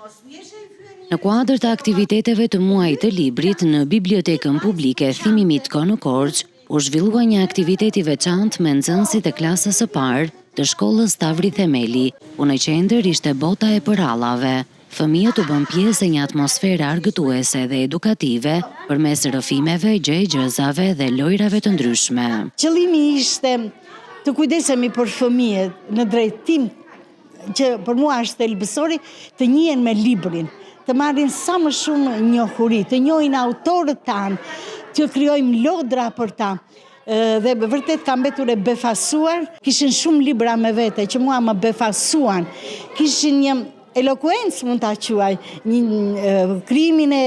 Në kuadër të aktiviteteve të muajit të librit në Bibliotekën Publike Thimimit Ko në Korçë, u zhvillua një aktivitet i veçantë me nxënësit e klasës së parë të shkollës Tavri Themeli, ku në qendër ishte bota e përrallave. Fëmijët u bën pjesë e një atmosfere argëtuese dhe edukative përmes rrëfimeve, gjëzave dhe lojrave të ndryshme. Qëllimi ishte të kujdesemi për fëmijët në drejtim që për mua është thelbësori, të njihen me librin, të marrin sa më shumë njohuri, të njohin autorët tanë, të krijojmë lodra për ta. Dhe vërtet kam mbetur e befasuar, kishin shumë libra me vete që mua më befasuan, kishin një elokuencë mund ta quaj, një krimin e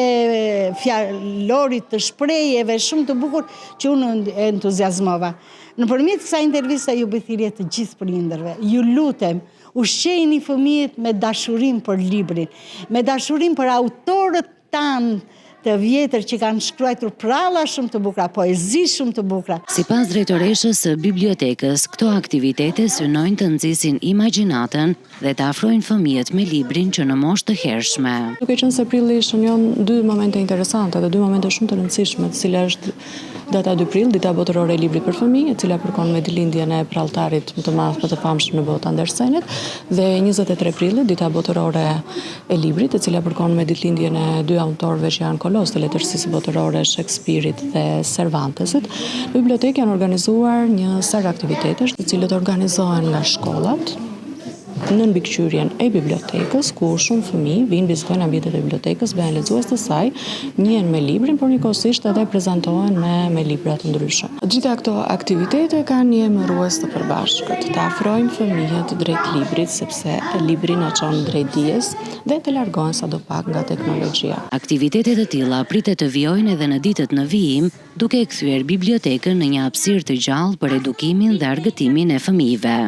fjalorit të shprehjeve shumë të bukur që unë entuziazmova. Nëpërmjet kësaj interviste ju bëj thirrje të gjithë prindërve. Ju lutem, ushqejini fëmijët me dashurinë për librin, me dashurinë për autorët tanë të vjetër që kanë shkruar pralla shumë të bukura, poezi shumë të bukura. Sipas drejtoreshës së bibliotekës, këto aktivitete synojnë të nxisin imagjinatën dhe të afrojnë fëmijët me librin që në moshë të hershme. Duke qenë se prilli shënon dy momente interesante dhe dy momente shumë të rëndësishme, e cila është data 2 prill, dita botërore e librit për fëmijë, e cila përkon me ditëlindjen e pralltarit më të madh më të famshëm në botë, Andersenit, dhe 23 prillit, dita botërore e librit, e cila përkon me ditëlindjen e dy autorëve që janë kolos të letërsisë botërore, Shakespeare-it dhe Cervantesit. Në bibliotekë janë organizuar një ser aktivitetesh, të cilët organizohen nga shkollat në mbikëqyrjen e bibliotekës, ku shumë fëmijë vinë vizitojnë ambientet e bibliotekës, bëhen lexues të saj, njihen me librin, por njëkohësisht edhe prezantohen me libra të ndryshëm. Gjitha këto aktivitete kanë një emërues të përbashkët, të afrojnë fëmijët drejt librit, sepse libri na çon drejt dijes dhe të largohen sadopak nga teknologjia. Aktivitetet të tilla pritet të vijojnë edhe në ditët në vijim, duke kthyer bibliotekën në një hapësirë të gjallë për edukimin dhe argëtimin e fëmijëve.